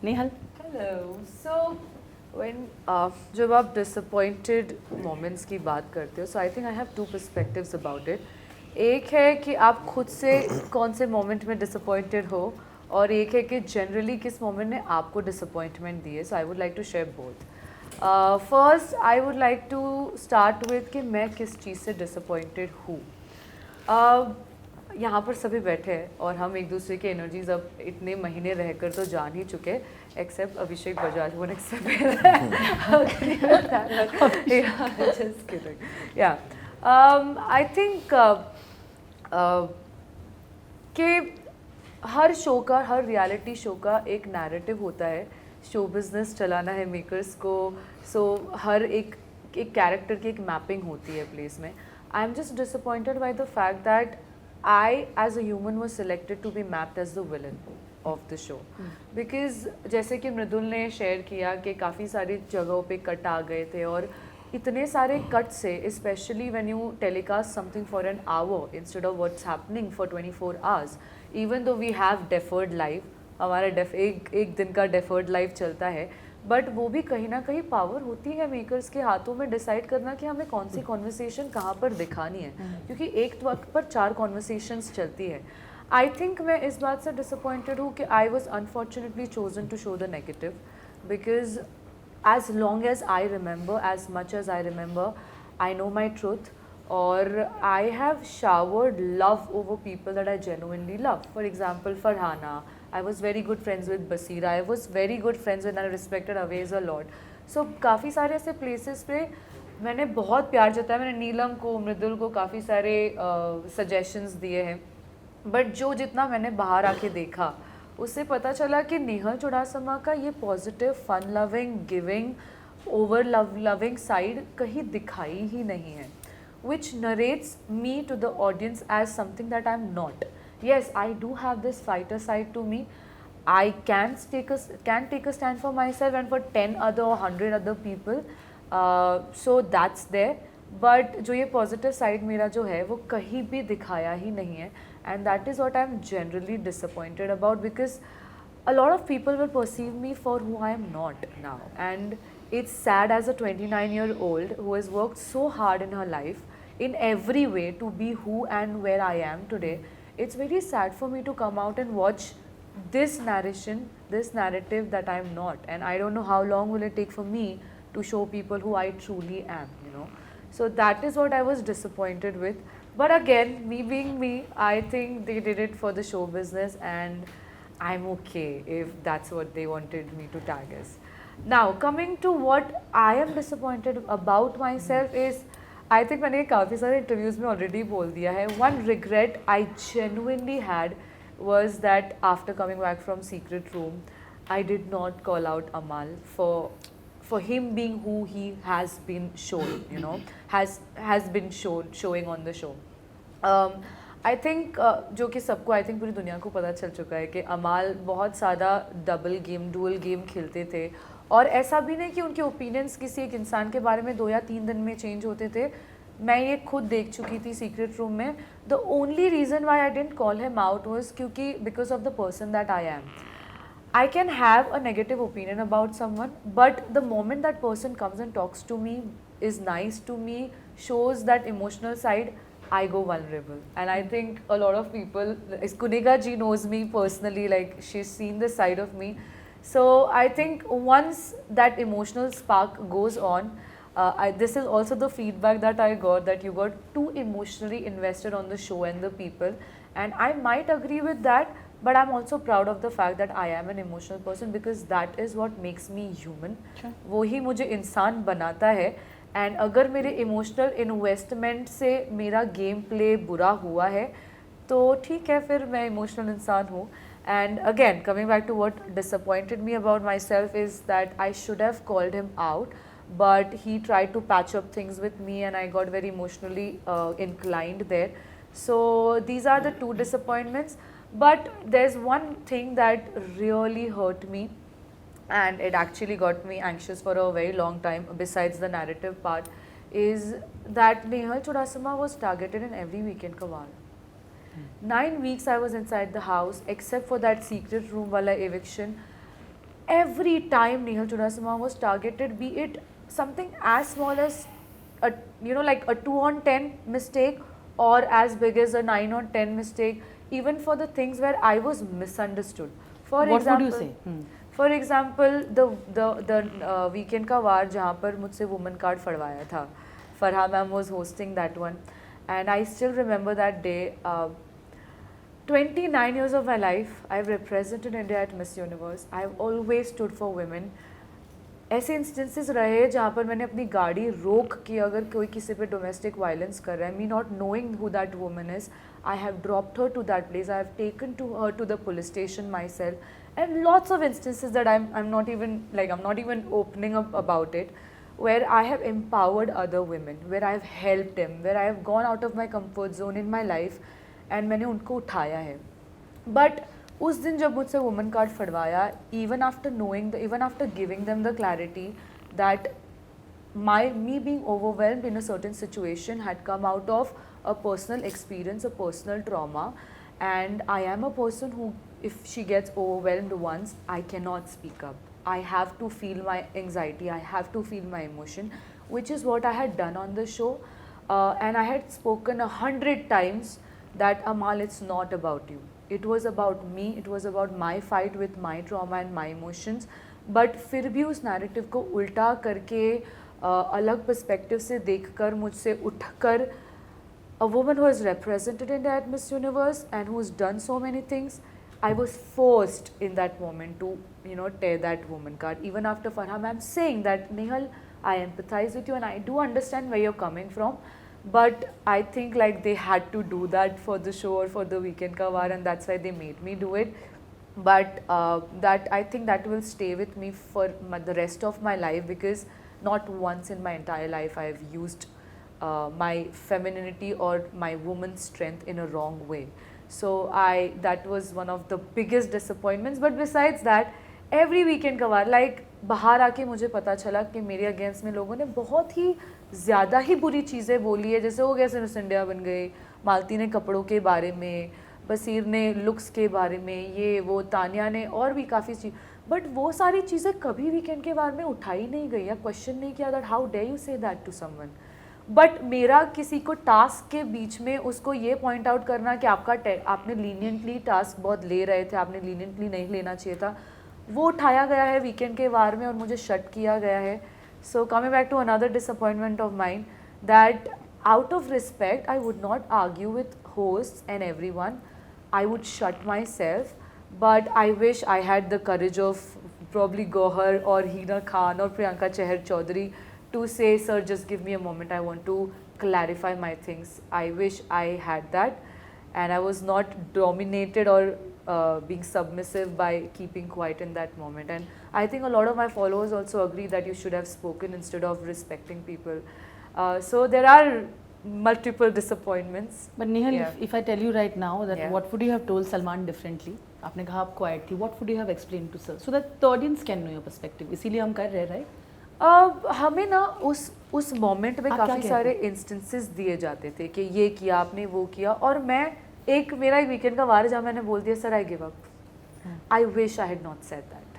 Nehal? Hello. So when जब आप disappointed moments की बात करते हो, so I think I have two perspectives about it. एक है कि आप खुद से कौन से moment में disappointed हो और एक है कि generally किस moment ने आपको disappointment दी है. So I would like to share both. First, I would like to start with कि मैं किस चीज़ से disappointed हूँ. यहाँ पर सभी बैठे हैं और हम एक दूसरे के एनर्जीज अब इतने महीने रहकर तो जान ही चुके, एक्सेप्ट अभिषेक बजाज वो एक्सेप्ट या आई थिंक कि हर शो का, हर रियलिटी शो का एक नैरेटिव होता है. शो बिजनेस चलाना है मेकर्स को, सो हर एक कैरेक्टर की एक मैपिंग होती है प्लेस में. I am just disappointed by the fact that I, as a human, was selected to be mapped as the villain of the show. Because जैसे कि मृदुल ने शेयर किया कि काफ़ी सारी जगहों पे कट आ गए थे और इतने सारे कट से, specially when you telecast something for an hour instead of what's happening for 24 hours, even though we have deferred life, हमारा एक दिन का डेफर्ड लाइफ चलता है, बट वो भी कहीं ना कहीं पावर होती है मेकर्स के हाथों में डिसाइड करना कि हमें कौन सी कॉन्वर्सेशन कहाँ पर दिखानी है, क्योंकि एक वक्त पर 4 कॉन्वर्सेशंस चलती है. आई थिंक मैं इस बात से डिसअपॉइंटेड हूँ कि I was unfortunately chosen to show the negative, because as long as I remember, as much as I remember, I know my truth, or I have showered love over people that I genuinely love. For example, Farhana, I was very good friends with Basira, I was very good friends with, and I respected Awais a lot. So काफ़ी सारे ऐसे places पे मैंने बहुत प्यार जताया. मैंने नीलम को, मृदुल को काफ़ी सारे suggestions दिए हैं, बट जो जितना मैंने बाहर आके देखा उससे पता चला कि नेहल चुड़ासमा का ये positive, fun loving, giving, over loving side कहीं दिखाई ही नहीं है, which narrates me to the audience as something that I am not. Yes, I do have this fighter side to me. I can take a stand for myself and for 10 other or 100 other people. So that's there. But जो ये positive side मेरा जो है वो कहीं भी दिखाया ही नहीं है, and that is what I'm generally disappointed about, because a lot of people will perceive me for who I am not now, and it's sad as a 29-year-old who has worked so hard in her life in every way to be who and where I am today. It's very sad for me to come out and watch this narration, this narrative that I'm not, and I don't know how long will it take for me to show people who I truly am, you know. So that is what I was disappointed with. But again, me being me, I think they did it for the show business, and I'm okay if that's what they wanted me to tag as. Now, coming to what I am disappointed about myself is, I think मैंने काफ़ी सारे interviews में already बोल दिया है. One regret I genuinely had was that after coming back from Secret Room, I did not call out Amal for him being who he has been shown, you know, has been showing on the show. I think जो कि सबको, I think पूरी दुनिया को पता चल चुका है कि अमाल बहुत ज़्यादा डबल गेम, डुअल गेम खेलते थे, और ऐसा भी नहीं कि उनके ओपिनियंस किसी एक इंसान के बारे में 2 या 3 दिन में चेंज होते थे. मैं ये खुद देख चुकी थी सीक्रेट रूम में. The only reason why I didn't call him out was क्योंकि because of the person that I am. I can have a negative opinion about someone, but the moment that person comes and talks to me, is nice to me, shows that emotional side, I go vulnerable. And I think a lot of people, Kunika ji knows me personally, like she's seen this side of me. So I think once that emotional spark goes on, this is also the feedback that I got, that you got too emotionally invested on the show and the people. And I might agree with that, but I'm also proud of the fact that I am an emotional person, because that is what makes me human. वो ही मुझे इंसान बनाता है. And अगर मेरे emotional investment से मेरा game play बुरा हुआ है तो ठीक है, फिर मैं इमोशनल इंसान हूँ. And again coming back to what disappointed me about myself is that I should have called him out, but he tried to patch up things with me and I got very emotionally inclined there. So these are the 2 disappointments. But there's one thing that really hurt me, and it actually got me anxious for a very long time, besides the narrative part, is that Nehal Chudasama was targeted in every weekend Kawal. 9 weeks I was inside the house, except for that secret room wala eviction. every time Nehal Chudasama was targeted, be it something as small as a, like a 2 on 10 mistake, or as big as a 9 on 10 mistake, even for the things where I was misunderstood. For What would you example, say? For example the weekend का वार जहाँ पर मुझसे woman card फड़वाया था, Farha ma'am was hosting that one, and I still remember that day. 29 years of my life, I've represented India at Miss Universe. I've always stood for women. ऐसे instances रहे जहाँ पर मैंने अपनी गाड़ी रोक के, अगर कोई किसी पे डोमेस्टिक वायलेंस कर रहा है, me not knowing who that woman is, I have dropped her to that place, I have taken to her to the police station myself, and lots of instances that I'm not even opening up about it, where I have empowered other women, where I have helped them, where I have gone out of my comfort zone in my life, and मैंने उनको उठाया है. But उस दिन जब मुझसे woman card फड़वाया, even after giving them the clarity that me being overwhelmed in a certain situation had come out of a personal experience, a personal trauma, and I am a person who, if she gets overwhelmed once, I cannot speak up. I have to feel my anxiety, I have to feel my emotion, which is what I had done on the show. And I had spoken 100 times that Amal, it's not about you. It was about me, it was about my fight with my trauma and my emotions. But फिर भी उस narrative को उल्टा करके अलग perspective से देखकर, मुझसे उठकर, a woman who has represented India at Miss Universe and who's done so many things, I was forced in that moment to, tear that woman card. Even after Farha ma'am saying that, Nehal, I empathize with you and I do understand where you're coming from, but I think like they had to do that for the show or for the Weekend Ka War, and that's why they made me do it. But that, I think that will stay with me for the rest of my life, because not once in my entire life I have used my femininity or my woman's strength in a wrong way. So that was one of the biggest disappointments. But besides that, every Weekend Ka War, like बाहर आके मुझे पता चला कि मेरे against में लोगों ने बहुत ही ज़्यादा ही बुरी चीज़ें बोली है. जैसे वो कैसे मिस इंडिया बन गए, मालती ने कपड़ों के बारे में, बसीर ने लुक्स के बारे में, ये वो तानिया ने और भी काफ़ी चीज़. बट वो सारी चीज़ें कभी वीकेंड के बारे में उठाई नहीं गई या क्वेश्चन नहीं किया that how did you say that to someone. But मेरा किसी को टास्क के बीच में उसको ये पॉइंट आउट करना कि आपने लीनियंटली टास्क बहुत ले रहे थे, आपने लीनियंटली नहीं लेना चाहिए था, वो उठाया गया है वीकेंड के वार में और मुझे शट किया गया है. So coming back to another disappointment of mind, that out of respect I would not argue with host and everyone, I would shut myself. But I wish I had the courage of probably Gauhar और हीना खान और Priyanka Chahar Chaudhary to say, sir, just give me a moment, I want to clarify my things. I wish I had that, and I was not dominated or being submissive by keeping quiet in that moment. And I think a lot of my followers also agree that you should have spoken instead of respecting people. So there are multiple disappointments. But Nehal, Yeah. if I tell you right now that Yeah. what would you have told Salman differently? आपने कहा आप quiet थी. What would you have explained to sir so that the audience can know your perspective? इसीलिए हम कर रहे हैं, right? हमें ना उस मोमेंट में काफ़ी सारे इंस्टेंसेस दिए जाते थे कि ये किया आपने, वो किया, और मेरा एक वीकेंड का वार जहाँ मैंने बोल दिया sir I give up. I wish I had not said that.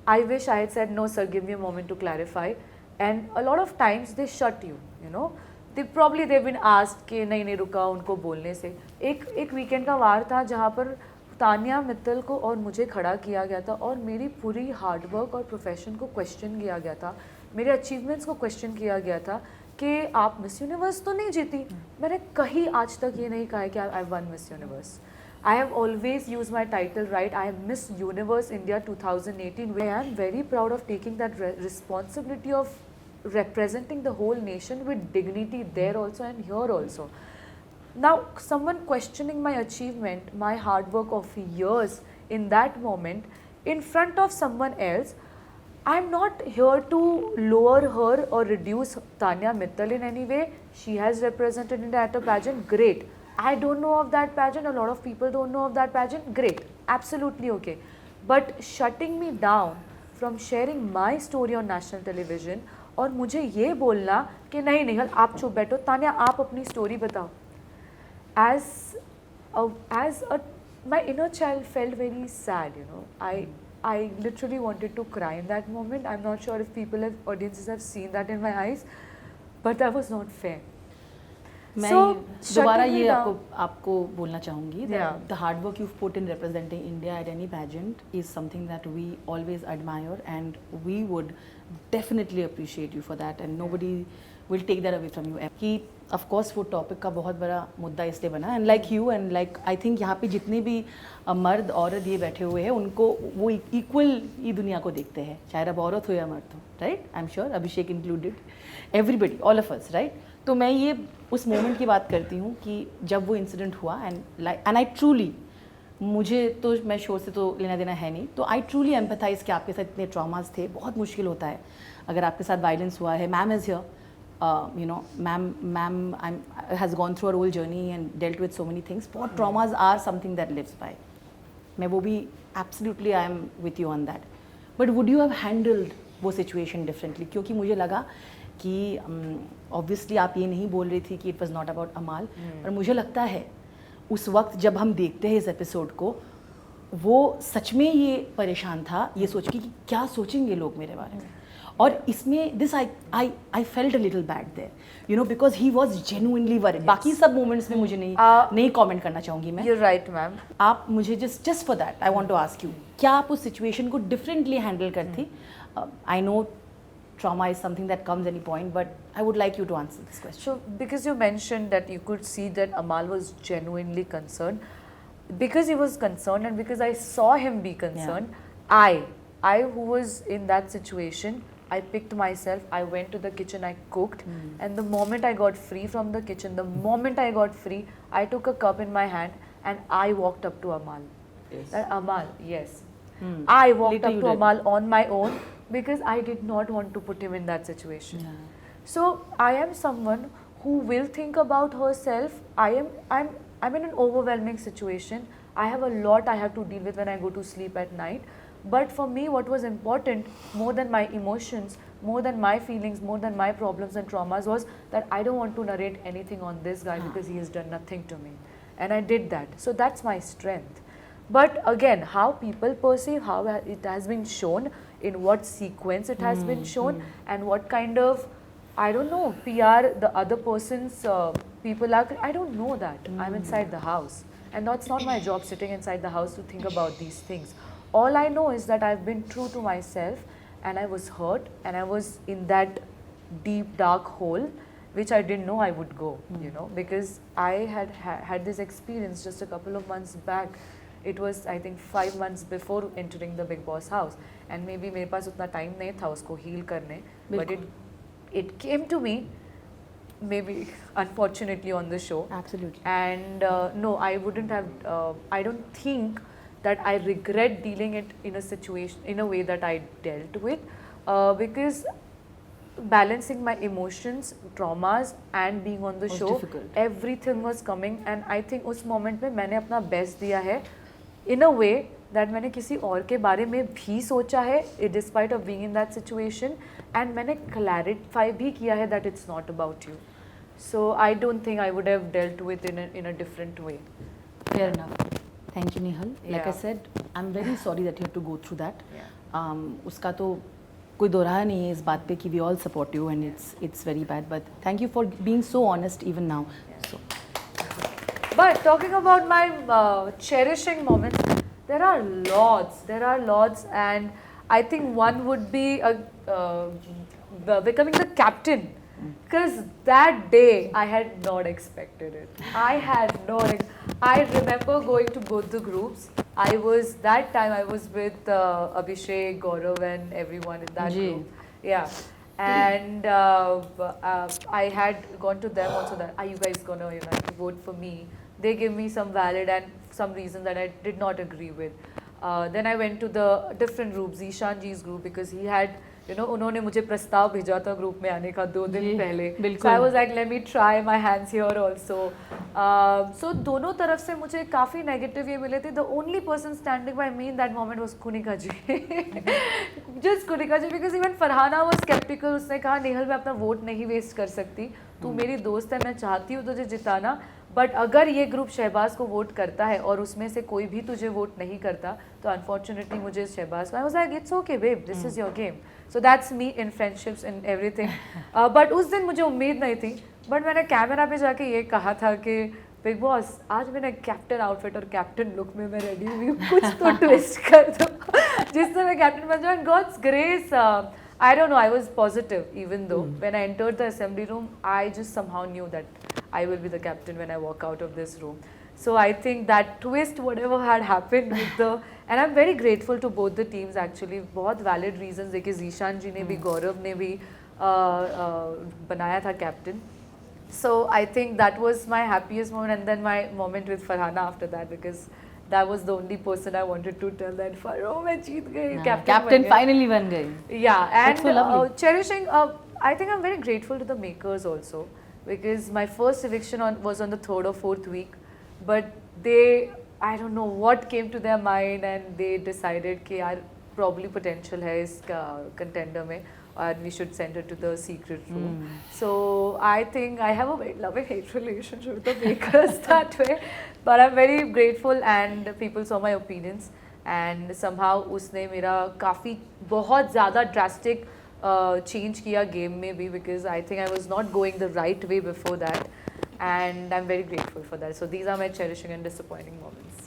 I wish I had said no sir, give me a moment to clarify. And a lot of times they shut you know they probably they been asked कि नहीं रुका उनको बोलने से. एक weekend का वार था जहाँ पर तानिया मित्तल को और मुझे खड़ा किया गया था और मेरी पूरी हार्डवर्क और प्रोफेशन को क्वेश्चन किया गया था, मेरे अचीवमेंट्स को क्वेश्चन किया गया था कि आप मिस यूनिवर्स तो नहीं जीती. मैंने कहीं आज तक ये नहीं कहा है कि I one miss universe. I have always use my title right. I am miss universe India 2018. I am very proud of taking that responsibility of representing the whole nation with dignity there also and here also. Now someone questioning my achievement, my hard work of years in that moment in front of someone else, I'm not here to lower her or reduce Tanya Mittal in any way. She has represented India at a pageant, great. I don't know of that pageant, a lot of people don't know of that pageant, great, absolutely okay. But shutting me down from sharing my story on national television और मुझे ये बोलना कि नहीं निहल आप चुप बैठो, तानिया आप अपनी स्टोरी बताओ. As a my inner child felt very sad, you know. I literally wanted to cry in that moment. I'm not sure if audiences have seen that in my eyes, but that was not fair. मैं So, दोबारा shutting me ये down- आपको बोलना चाहूँगी Yeah. The hard work you put in representing India at any pageant is something that we always admire and we would definitely appreciate you for that and nobody will take that away from you कि of course वो topic का बहुत बड़ा मुद्दा इसलिए बना and like you and like I think यहाँ पे जितने भी मर्द औरत ये बैठे हुए हैं उनको वो इक्वल ये दुनिया को देखते हैं, चाहे अब औरत हो या मर्द हो, right? I am sure Abhishek included, everybody, all of us, right? तो मैं ये उस मोमेंट की बात करती हूँ कि जब वो इंसिडेंट हुआ एंड आई ट्रूली, मुझे तो मैं शो से तो लेना देना है नहीं, तो आई ट्रूली एम्पैथाइज कि आपके साथ इतने ट्रॉमास थे, बहुत मुश्किल होता है अगर आपके साथ वायलेंस हुआ है. Ma'am is here, you know, ma'am has gone through her whole journey and dealt with so many things. बहुत traumas are something that lives by. मैं वो भी absolutely I am with you on that. But would you have handled वो situation differently? क्योंकि मुझे लगा कि obviously आप ये नहीं बोल रही थी कि इट वॉज नॉट अबाउट अमाल, पर मुझे लगता है उस वक्त जब हम देखते हैं इस एपिसोड को, वो सच में ये परेशान था ये सोच के कि क्या सोचेंगे लोग मेरे बारे में. और इसमें this I felt a little bad there, you know, because he was genuinely worried. बाकी सब मोमेंट्स में मुझे नहीं कमेंट करना चाहूँगी मैं. You're right, ma'am. आप मुझे just for that I want to ask you, क्या आप उस सिचुएशन को डिफरेंटली हैंडल करती? I know trauma is something that comes any point, but I would like you to answer this question. So, because you mentioned that you could see that Amal was genuinely concerned, because he was concerned and because I saw him be concerned, I who was in that situation, I picked myself, I went to the kitchen, I cooked, and the moment I got free from the kitchen, the moment I got free, I took a cup in my hand and I walked up to Amal. Yes. That Amal, yes. I walked Later up you to did. Amal on my own because I did not want to put him in that situation. Yeah. So I am someone who will think about herself. I'm in an overwhelming situation. I have a lot I have to deal with when I go to sleep at night. But for me, what was important more than my emotions, more than my feelings, more than my problems and traumas was that I don't want to narrate anything on this guy because he has done nothing to me. And I did that. So that's my strength. But again, how people perceive, how it has been shown, in what sequence it has been shown, and what kind of, I don't know, PR the other person's people are, I don't know that. I'm inside the house. And that's not my job sitting inside the house to think about these things. All I know is that I've been true to myself and I was hurt and I was in that deep dark hole which I didn't know I would go, you know, because I had this experience just a couple of months back. It was, I think, 5 months before entering the Big Boss house, and maybe मेरे पास उतना time नहीं था उसको heal करने, but it came to me, maybe unfortunately on the show. Absolutely. And no, I wouldn't have. I don't think that I regret dealing it in a situation in a way that I dealt with, because balancing my emotions, traumas and being on the Was show, difficult. everything was coming, and I think उस moment में मैंने अपना best दिया है in a way that मैंने किसी और के बारे में भी सोचा है despite of being in that situation, and मैंने clarify भी किया है that it's not about you. So I don't think I would have dealt with in a different way. Fair enough. Thank you, Nehal. Like I Yeah. said, I'm very sorry that you have to go through that. Yeah. उसका तो कोई दोहराया नहीं है इस बात पे कि we all support you and it's very bad. But thank you for being so honest even now. So But talking about my cherishing moments, there are lots, and I think one would be becoming the captain. Because that day I had not expected it. I remember going to both the groups. That time I was with Abhishek, Gaurav and everyone in that Ji. group. Yeah. And I had gone to them also that, are you guys gonna vote for me? They gave me some valid and some reason that I did not agree with. Then I went to the different groups, Zishan Ji's group, because he had, उन्होंने मुझे प्रस्ताव भेजा था group में आने का 2 दिन पहले. So I was like, let me try my hands here also. So दोनों तरफ से मुझे काफ़ी नेगेटिव ये मिले थे. The only person standing by me in that moment was Kunika ji. Just Kunika ji, because even Farhana was skeptical. उसने कहा नेहल मैं अपना वोट नहीं वेस्ट कर सकती. तू मेरी दोस्त है, मैं चाहती हूँ तुझे जिताना. बट अगर ये ग्रुप शहबाज को वोट करता है और उसमें से कोई भी तुझे वोट नहीं करता तो अनफॉर्चुनेटली मुझे शहबाज को, I was like it's okay babe, this is your game. So that's me in friendships in everything. But उस दिन मुझे उम्मीद नहीं थी, बट मैंने कैमरा पे जाके ये कहा था कि बिग बॉस आज मैंने कैप्टन आउटफिट और कैप्टन लुक में मैं रेडी हुई हूँ, कुछ तो ट्विस्ट कर दो जिससे मैं कैप्टन बन जाऊँ. And God's grace, I don't know, I was positive even though when I entered the assembly room, I just somehow knew that I will be the captain when I walk out of this room. So I think that twist, whatever had happened with the, and I'm very grateful to both the teams actually. बहुत valid reasons है कि जीशान जी ने भी गौरव ने भी बनाया था captain. So I think that was my happiest moment, and then my moment with Farhana after that, because that was the only person I wanted to tell that Farho मैं जीत गई, कैप्टन फाइनली बन गई. Yeah, and That's so lovely. cherishing. I think I'm very grateful to the makers also, because my first eviction was on the 3rd or 4th week, but they, I don't know what came to their mind, and they decided कि यार probably potential है इस contender में, and we should send her to the secret room. So I think I have a very love-hate relationship with the makers that way, but I'm very grateful, and people saw my opinions, and somehow उसने मेरा काफ़ी बहुत ज़्यादा drastic change किया game में भी, because I think I was not going the right way before that, and I'm very grateful for that. So these are my cherishing and disappointing moments.